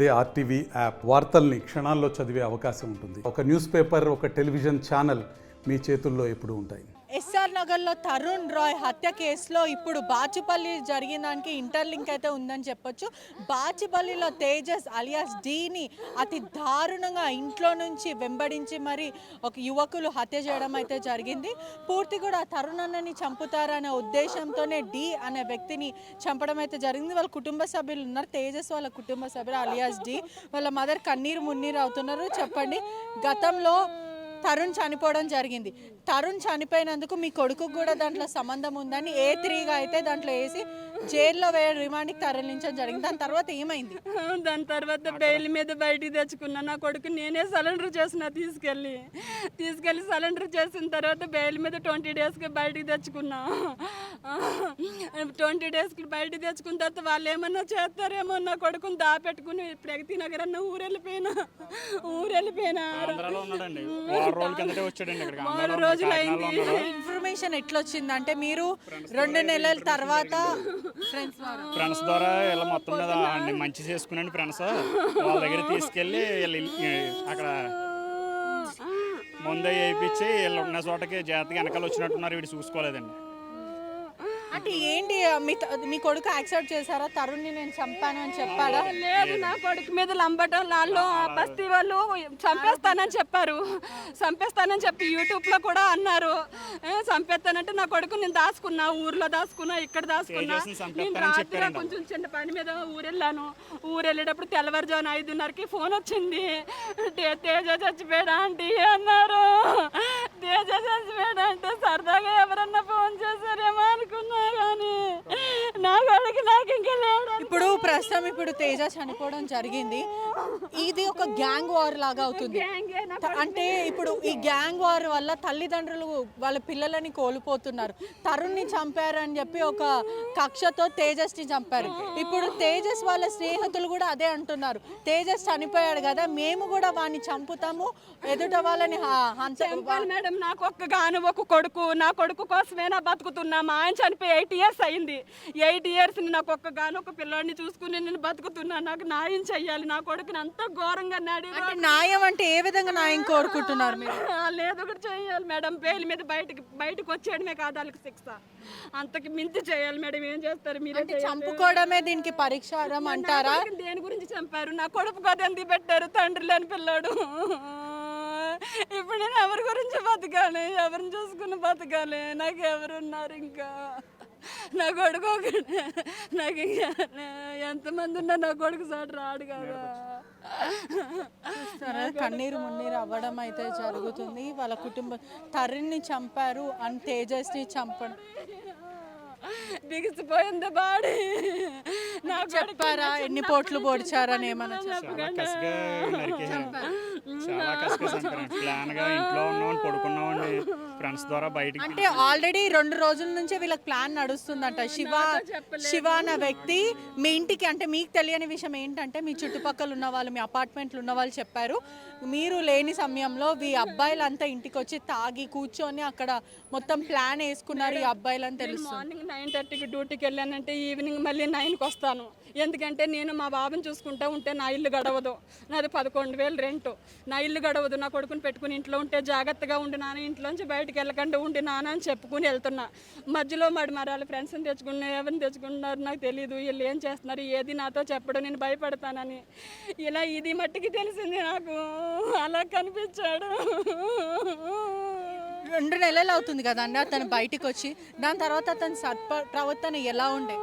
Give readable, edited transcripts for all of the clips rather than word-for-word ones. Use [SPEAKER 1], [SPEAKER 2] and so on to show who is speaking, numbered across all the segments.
[SPEAKER 1] అదే RTV app వార్తల్ని క్షణాల్లో చదివే అవకాశం ఉంటుంది. ఒక న్యూస్ పేపర్, ఒక టెలివిజన్ ఛానల్ మీ చేతుల్లో ఎప్పుడూ ఉంటాయి.
[SPEAKER 2] ఎస్ఆర్ నగర్లో తరుణ్ రాయ్ హత్య కేసులో ఇప్పుడు బాచుపల్లి జరిగిన దానికి ఇంటర్లింక్ అయితే ఉందని చెప్పొచ్చు. బాచుపల్లిలో తేజస్ అలియాస్ డీని అతి దారుణంగా ఇంట్లో నుంచి వెంబడించి మరి ఒక యువకులు హత్య చేయడం అయితే జరిగింది. పూర్తి కూడా తరుణ్ అన్నని చంపుతారనే ఉద్దేశంతోనే డి అనే వ్యక్తిని చంపడం అయితే జరిగింది. వాళ్ళ కుటుంబ సభ్యులు ఉన్నారు. తేజస్ వాళ్ళ కుటుంబ సభ్యులు అలియాస్ డి వాళ్ళ మదర్ కన్నీరు మున్నీరు అవుతున్నారు. చెప్పండి, గతంలో తరుణ్ చనిపోవడం జరిగింది. తరుణ్ చనిపోయినందుకు మీ కొడుకు కూడా దాంట్లో సంబంధం ఉందని A3గా అయితే దాంట్లో వేసి జైల్లో రిమాండ్కి తరలించడం జరిగింది. దాని తర్వాత ఏమైంది?
[SPEAKER 3] దాని తర్వాత బెయిల్ మీద బయటికి తెచ్చుకున్నా. నా కొడుకు నేనే సరెండర్ చేసిన, తీసుకెళ్ళి సరెండర్ చేసిన తర్వాత బెయిల్ మీద 20 డేస్కి బయటికి తెచ్చుకున్నా. 20 డేస్కి బయటికి తెచ్చుకున్న తర్వాత వాళ్ళు ఏమన్నా చేస్తారేమో నా కొడుకుని దాపెట్టుకుని ప్రగతి నగర్ అన్న ఊరెళ్ళిపోయినా. 6 రోజులైంది.
[SPEAKER 2] ఇన్ఫర్మేషన్ ఎట్లా వచ్చిందంటే మీరు 2 నెలల తర్వాత
[SPEAKER 4] ఫ్రెండ్స్ ద్వారా ఇలా మొత్తం మీద మంచి చేసుకున్నాండి. ఫ్రెండ్స్ వాళ్ళ దగ్గర తీసుకెళ్ళి అక్కడ ముందే వేయించి వీళ్ళు ఉన్న చోటకి జాగ్రత్తగా వెనకాల వచ్చినట్టున్నారు. వీడు చూసుకోలేదండి.
[SPEAKER 2] అంటే ఏంటి మీ కొడుకు యాక్సెప్ట్ చేశారా తరుణ్ని నేను చంపాను అని చెప్పాడా?
[SPEAKER 3] లేదు, నా కొడుకు మీద లంబటం వాళ్ళు బస్తీ వాళ్ళు చంపేస్తానని చెప్పి యూట్యూబ్లో కూడా అన్నారు. చంపేస్తానంటే నా కొడుకు నేను దాచుకున్నా, ఊర్లో దాచుకున్నా, ఇక్కడ దాచుకున్నా. నేను రాత్రి కొంచెం చిన్న పని మీద ఊరెళ్ళేటప్పుడు తెల్లవారుజామున 5:30కి ఫోన్ వచ్చింది. తేజ చచ్చిపోయాడా ఆంటీ అన్నారు. తేజ చచ్చిపోయాడా అంటే సరదాగా ఎవరన్నా ఫోన్ చేశారేమో అనుకున్నా.
[SPEAKER 2] ఇప్పుడు తేజ చనిపోవడం జరిగింది. ఇది ఒక గ్యాంగ్ వార్ లాగా అవుతుంది. అంటే ఇప్పుడు ఈ గ్యాంగ్ వార్ వల్ల తల్లిదండ్రులు వాళ్ళ పిల్లలని కోల్పోతున్నారు. తరుణ్ని చంపారు అని చెప్పి ఒక కక్షతో తేజస్ని చంపారు. ఇప్పుడు తేజస్ వాళ్ళ స్నేహితులు కూడా అదే అంటున్నారు. తేజస్ చనిపోయాడు కదా, మేము కూడా వాడిని చంపుతాము, ఎదుట వాళ్ళని
[SPEAKER 3] మేడం. నాకు ఒక కొడుకు, నా కొడుకు కోసమే నా బతుకుతున్నా. మా ఆయన చనిపోయి 8 years అయింది. 8 years నాకు ఒక పిల్లోడిని చూసుకుని నేను బతుకుతున్నా. నాకు న్యాయం చెయ్యాలి. నా కొడుకుని అంత ఘోరంగా
[SPEAKER 2] న్యాయం అంటే ఏ విధంగా న్యాయం కోరుకుంటున్నారు మీరు?
[SPEAKER 3] లేదు, ఒకటి చేయాలి మేడం. బెయిల్ మీద బయటకు వచ్చేయడమే కాదు వాళ్ళకి శిక్ష, అంతకి మించి చేయాలి మేడం. ఏం చేస్తారు మీరు?
[SPEAKER 2] చంపుకోవడమే దీనికి పరిష్కారం అంటారా?
[SPEAKER 3] దేని గురించి చంపారు? నా కొడుకు కదంది పెట్టారు, తండ్రి లేని పిల్లాడు. ఇప్పుడు నేను ఎవరి గురించి బతకాలి? ఎవరిని చూసుకుని బతకాలి? నాకు ఎవరున్నారు? ఇంకా నా కొడుకు నాకు ఎంతమంది ఉన్నా నా కొడుకు సాటి రాడు కదా.
[SPEAKER 2] కన్నీరు మున్నీరు అవ్వడం అయితే జరుగుతుంది. వాళ్ళ కుటుంబం తరుణ్ని చంపారు అని తేజస్ని చంపడం
[SPEAKER 3] బిగిసిపోయింది బాడీ.
[SPEAKER 2] నాకు చెప్పారా ఎన్ని పోట్లు పొడిచారని? ఏమన్నా అంటే ఆల్రెడీ 2 రోజుల నుంచే వీళ్ళకి ప్లాన్ నడుస్తుందంట. శివ అన్న వ్యక్తి మీ ఇంటికి, అంటే మీకు తెలియని విషయం ఏంటంటే మీ చుట్టుపక్కల ఉన్న వాళ్ళు, మీ అపార్ట్మెంట్లు ఉన్న వాళ్ళు చెప్పారు, మీరు లేని సమయంలో ఈ అబ్బాయిలంతా ఇంటికి వచ్చి తాగి కూర్చొని అక్కడ మొత్తం ప్లాన్ వేసుకున్నారు ఈ అబ్బాయిలని తెలుసు.
[SPEAKER 3] మార్నింగ్ 9:30కి డ్యూటీకి వెళ్ళానంటే ఈవినింగ్ మళ్ళీ 9కి వస్తాను. ఎందుకంటే నేను మా బాబుని చూసుకుంటూ ఉంటే నా ఇల్లు గడవదు. నాది 11,000 రెంట్. నా ఇల్లు గడవదు. నా కొడుకుని పెట్టుకుని ఇంట్లో ఉంటే జాగ్రత్తగా ఉండి నాన్న, ఇంట్లోంచి బయటకు వెళ్ళకుండా ఉండి నాన్న అని చెప్పుకుని వెళ్తున్నా. మధ్యలో మరాలి ఫ్రెండ్స్ని తెచ్చుకున్నా, ఎవరిని తెచ్చుకుంటున్నారు నాకు తెలియదు. వీళ్ళు ఏం చేస్తున్నారు, ఏది నాతో చెప్పడం, నేను భయపడతానని. ఇలా ఇది మట్టికి తెలిసింది నాకు. అలా కనిపించాడు.
[SPEAKER 2] 2 నెలలు అవుతుంది కదండి అతను బయటకు వచ్చి. దాని తర్వాత అతని ప్రవర్తన ఎలా ఉండే?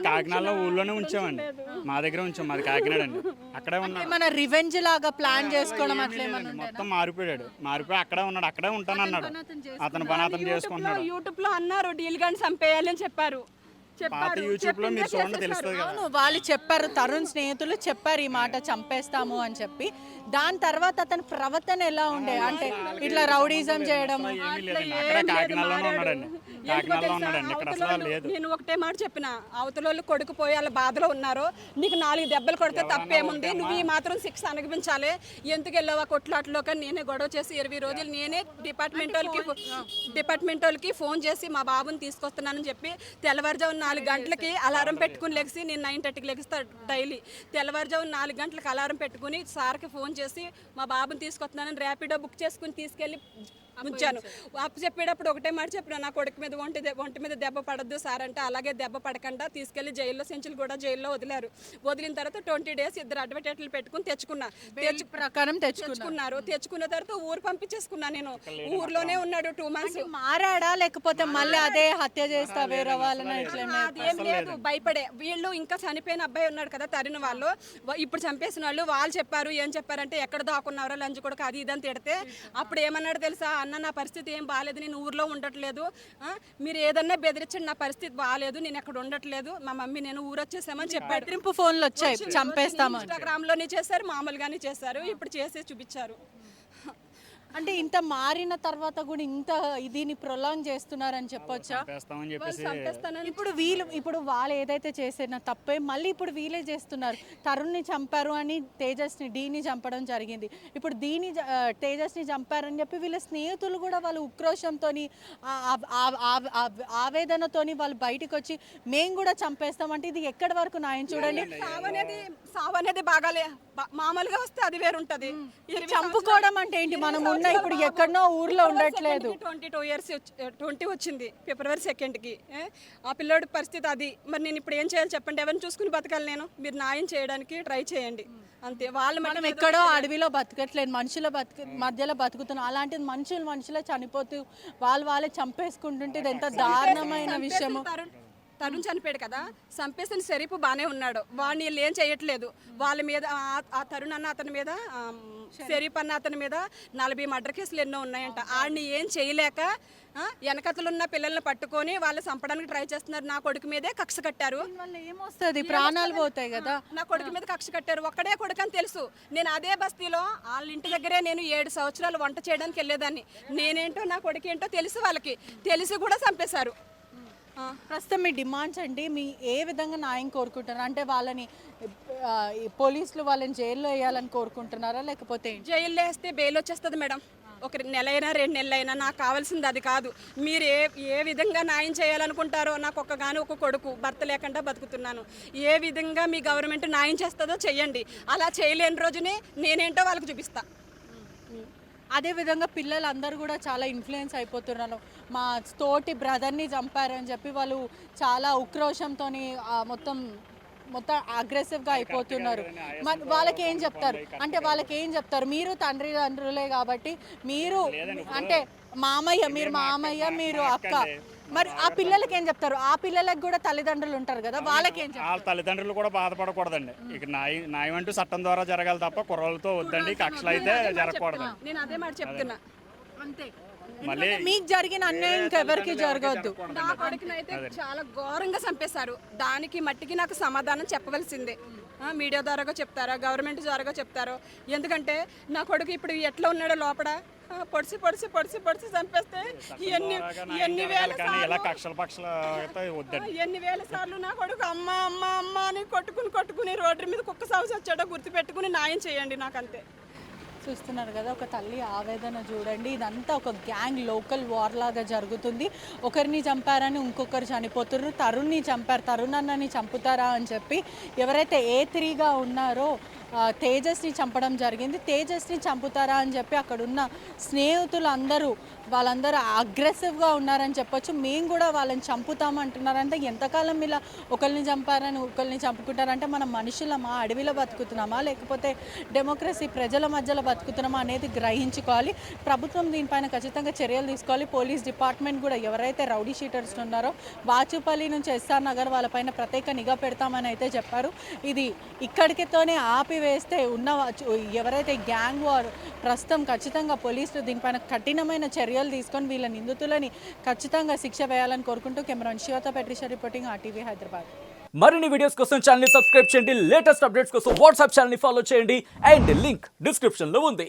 [SPEAKER 4] కాకినాడలో ఊళ్ళోనే ఉంచామండి. మా దగ్గర ఉంచాం. మాది కాకినాడ అండి. అక్కడే ఉన్నాడు.
[SPEAKER 2] మన రివెంజ్ లాగా ప్లాన్ చేసుకోవడం అట్లా
[SPEAKER 4] మొత్తం మారిపోయి అక్కడే ఉన్నాడు. అక్కడే ఉంటానన్నాడు. అతను పని అతను చేసుకుంటున్నాడు.
[SPEAKER 3] యూట్యూబ్ లో అన్నారు డీల్ గాని చంపేయాలి అని చెప్పారు.
[SPEAKER 2] వాళ్ళు చెప్పారు, తరుణ్ స్నేహితులు చెప్పారు ఈ మాట, చంపేస్తాము అని చెప్పి. దాని తర్వాత అతని ప్రవర్తన ఎలా ఉండే? అంటే ఇట్లా రౌడీజం చేయడం
[SPEAKER 4] కాకినాడలో ఉన్నాడండి, ఇక్కడ అసలు లేదు.
[SPEAKER 3] నేను ఒకటే మాట చెప్పిన, అవతల కొడుకు పోయి వాళ్ళ బాధలో ఉన్నారు, నీకు 4 దెబ్బలు కొడితే తప్పేముంది, నువ్వు ఈ మాత్రం శిక్ష అనుభవించాలి, ఎందుకు వెళ్ళావా కొట్లాట్లో. కానీ నేనే గొడవ చేసి 20 రోజులు నేనే డిపార్ట్మెంట్ వాళ్ళకి ఫోన్ చేసి మా బాబుని తీసుకొస్తున్నానని చెప్పి తెల్లవారుజాము 4 గంటలకి అలారం పెట్టుకుని లెగిసి, నేను 9:30కి లెగిస్తా డైలీ, తెల్లవారుజాము 4 గంటలకు అలారం పెట్టుకుని సార్కి ఫోన్ చేసి మా బాబుని తీసుకొస్తున్నానని ర్యాపిడో బుక్ చేసుకుని తీసుకెళ్ళి ఉంచాను. అప్పు చెప్పేటప్పుడు ఒకటే మాట చెప్పిన, నా కొడుకు మీద ఒంటి మీద దెబ్బ పడద్దు సార్ అంటే, అలాగే దెబ్బ పడకుండా తీసుకెళ్లి జైల్లో, సెంచులు కూడా జైల్లో వదిలారు. వదిలిన తర్వాత 20 days 2 అడ్వకేట్లు పెట్టుకుని
[SPEAKER 2] ప్రకారం
[SPEAKER 3] తెచ్చుకున్నారు. తెచ్చుకున్న తర్వాత ఊరు పంపించేసుకున్నా. నేను ఊర్లోనే ఉన్నాడు 2 months.
[SPEAKER 2] మారాడా లేకపోతే మళ్ళీ అదే హత్య చేస్తా వేరే వాళ్ళని ఇట్లా
[SPEAKER 3] అదేం లేదు, భయపడే. వీళ్ళు ఇంకా చనిపోయిన అబ్బాయి ఉన్నాడు కదా తరిన వాళ్ళు, ఇప్పుడు చంపేసిన వాళ్ళు చెప్పారు. ఏం చెప్పారంటే, ఎక్కడ దాక్కున్నారో లంచ్ కూడా అది ఇదని తిడితే, అప్పుడు ఏమన్నాడు తెలుసా, అన్న నా పరిస్థితి ఏం బాగాలేదు, నేను ఊర్లో ఉండట్లేదు, మీరు ఏదన్నా బెదిరించండి, నా పరిస్థితి బాగాలేదు, నేను ఎక్కడ ఉండట్లేదు, మా మమ్మీ నేను ఊరు వచ్చేసామని చెప్పాడు.
[SPEAKER 2] బెదిరింపు ఫోన్లు వచ్చాయి, చంపేస్తామని.
[SPEAKER 3] ఇన్స్టాగ్రామ్లోనే చేశారు, మామూలుగానే చేశారు, ఇప్పుడు చేసి చూపించారు.
[SPEAKER 2] అంటే ఇంత మారిన తర్వాత కూడా ఇంత దీన్ని ప్రొలాంగ్ చేస్తున్నారని చెప్పొచ్చా? ఇప్పుడు వాళ్ళు ఏదైతే చేసిన తప్పే మళ్ళీ ఇప్పుడు వీళ్ళే చేస్తున్నారు. తరుణ్ని చంపారు అని తేజస్ని, డీని చంపడం జరిగింది. ఇప్పుడు తేజస్ని చంపారని చెప్పి వీళ్ళ స్నేహితులు కూడా వాళ్ళు ఉక్రోషంతో, ఆవేదనతోని వాళ్ళు బయటకు వచ్చి మేము కూడా చంపేస్తామంటే ఇది ఎక్కడి వరకు న్యాయం? చూడండి,
[SPEAKER 3] సావు అనేది బాగాలే, మామూలుగా వస్తే అది వేరుంటది.
[SPEAKER 2] చంపుకోవడం అంటే ఏంటి? మనం ఇప్పుడు ఎక్కడనో ఊర్లో ఉండట్లేదు.
[SPEAKER 3] 22 years 20 వచ్చింది February 2nd. ఆ పిల్లోడి పరిస్థితి అది. మరి నేను ఇప్పుడు ఏం చేయాలి చెప్పండి? ఎవరిని చూసుకుని బతకాలి నేను? మీరు న్యాయం చేయడానికి ట్రై చేయండి అంతే.
[SPEAKER 2] మనం ఎక్కడో అడవిలో బతకట్లేదు, మనుషుల మధ్యలో బతుకుతున్నాం. అలాంటిది మనుషులే చనిపోతూ వాళ్ళే చంపేసుకుంటుంటే ఇది ఎంత దారుణమైన విషయము.
[SPEAKER 3] తరుణ్ చనిపోయాడు కదా, చంపేసిన షరీఫ్ బాగానే ఉన్నాడు, వాడిని వీళ్ళు ఏం చేయట్లేదు. వాళ్ళ మీద ఆ తరుణ్ అన్న అతని మీద, షరీఫ్ అన్న అతని మీద 40 మర్డర్ కేసులు ఎన్నో ఉన్నాయంట. ఆడిని ఏం చేయలేక వెనకతలున్న పిల్లల్ని పట్టుకొని వాళ్ళు చంపడానికి ట్రై చేస్తున్నారు. నా కొడుకు మీదే కక్ష కట్టారు.
[SPEAKER 2] ఏమొస్తుంది, ప్రాణాలు పోతాయి కదా.
[SPEAKER 3] నా కొడుకు మీద కక్ష కట్టారు. ఒక్కడే కొడుకు అని తెలుసు. నేను అదే బస్తీలో వాళ్ళ ఇంటి దగ్గరే నేను 7 సంవత్సరాలు వంట చేయడానికి వెళ్ళేదాన్ని. నేనేంటో నా కొడుకు ఏంటో తెలుసు వాళ్ళకి, తెలిసి కూడా చంపేశారు.
[SPEAKER 2] ప్రస్తుతం మీ డిమాండ్స్ అంటే మీ ఏ విధంగా న్యాయం కోరుకుంటున్నారు? అంటే వాళ్ళని పోలీసులు వాళ్ళని జైల్లో వేయాలని కోరుకుంటున్నారా, లేకపోతే
[SPEAKER 3] జైల్లో వేస్తే బెయిల్ వచ్చేస్తుంది మేడం? 1 నెలైనా 2 నెలలైనా నాకు కావాల్సింది అది కాదు. మీరు ఏ విధంగా న్యాయం చేయాలనుకుంటారో, నాకు ఒక కొడుకు, భర్త లేకుండా బతుకుతున్నాను, ఏ విధంగా మీ గవర్నమెంట్ న్యాయం చేస్తుందో చెయ్యండి. అలా చేయలేని రోజునే నేనేంటో వాళ్ళకి చూపిస్తా.
[SPEAKER 2] అదేవిధంగా పిల్లలందరూ కూడా చాలా ఇన్ఫ్లుయెన్స్ అయిపోతున్నారు. మా తోటి బ్రదర్ని చంపారని చెప్పి వాళ్ళు చాలా ఉక్రోషంతో మొత్తం అగ్రెసివ్గా అయిపోతున్నారు. వాళ్ళకి ఏం చెప్తారు? అంటే వాళ్ళకి ఏం చెప్తారు? మీరు తండ్రులే కాబట్టి మీరు అంటే మామయ్య, మీరు అక్క, మరి ఆ పిల్లలకి ఏం చెప్తారు? ఆ పిల్లలకి కూడా తల్లిదండ్రులు ఉంటారు కదా, వాళ్ళకి ఏం చెప్తారు?
[SPEAKER 4] వాళ్ళ తల్లిదండ్రులు కూడా బాధపడకూడదండి. ఇక న్యాయం అంటూ చట్టం ద్వారా జరగాలి తప్ప కుర్రలతో వద్దండి, కక్షలు అయితే జరగకూడదు.
[SPEAKER 3] నేను అదే మాట చెప్తున్నా.
[SPEAKER 2] అంతే. మీకు జరిగిన అన్యాయం ఇంకెవరికి జరగద్దు.
[SPEAKER 3] నా కొడుకునైతే చాలా ఘోరంగా చంపేశారు. దానికి మట్టికి నాకు సమాధానం చెప్పవలసిందే. మీడియా ద్వారాగా చెప్తారో, గవర్నమెంట్ ద్వారాగా చెప్తారో. ఎందుకంటే నా కొడుకు ఇప్పుడు ఎట్లా ఉన్నాడో లోపల పొడిచి చంపేస్తే ఎన్ని వేల సార్లు నా కొడుకు అమ్మ అమ్మ అమ్మ అని కొట్టుకుని రోడ్డు మీద కుక్క సాగు వచ్చాడో గుర్తుపెట్టుకుని న్యాయం చేయండి నాకంతే.
[SPEAKER 2] చూస్తున్నారు కదా, ఒక తల్లి ఆవేదన చూడండి. ఇదంతా ఒక గ్యాంగ్ లోకల్ వార్ లాగా జరుగుతుంది. ఒకరిని చంపారని ఇంకొకరు చనిపోతున్నారు. తరుణ్ని చంపారు, తరుణ్ అన్నని చంపుతారా అని చెప్పి ఎవరైతే A3గా ఉన్నారో తేజస్ని చంపడం జరిగింది. తేజస్ని చంపుతారా అని చెప్పి అక్కడున్న స్నేహితులు వాళ్ళందరూ అగ్రెసివ్గా ఉన్నారని చెప్పొచ్చు. మేము కూడా వాళ్ళని చంపుతామంటున్నారంటే ఎంతకాలం ఇలా ఒకరిని చంపారని ఒకరిని చంపుకుంటారంటే మనం మనుషులమా, అడవిలో బతుకుతున్నామా, లేకపోతే డెమోక్రసీ ప్రజల మధ్యలో బతుకుతున్నామా అనేది గ్రహించుకోవాలి. ప్రభుత్వం దీనిపైన ఖచ్చితంగా చర్యలు తీసుకోవాలి. పోలీస్ డిపార్ట్మెంట్ కూడా ఎవరైతే రౌడీ షీటర్స్ ఉన్నారో బాచుపల్లి నుంచి SR నగర్ వాళ్ళపైన ప్రత్యేక నిఘా పెడతామని అయితే చెప్పారు. ఇది ఇక్కడికితోనే ఆపివేస్తే ఎవరైతే గ్యాంగ్ వార్ ప్రస్తుతం ఖచ్చితంగా పోలీసులు దీనిపైన కఠినమైన చర్యలు తీసుకొని వీళ్ళ నిందితులని ఖచ్చితంగా శిక్ష వేయాలని కోరుకుంటూ కెమెరాన్ శివత పెట్రిషా రిపోర్టింగ్ RTV హైదరాబాద్.
[SPEAKER 5] మరిన్ని వీడియోస్ కోసం ఛానల్ ని సబ్స్క్రైబ్ చేయండి, లేటెస్ట్ అప్డేట్స్ కోసం వాట్సాప్ ఛానల్ ని ఫాలో చేయండి అండ్ లింక్ డిస్క్రిప్షన్ లో ఉంది.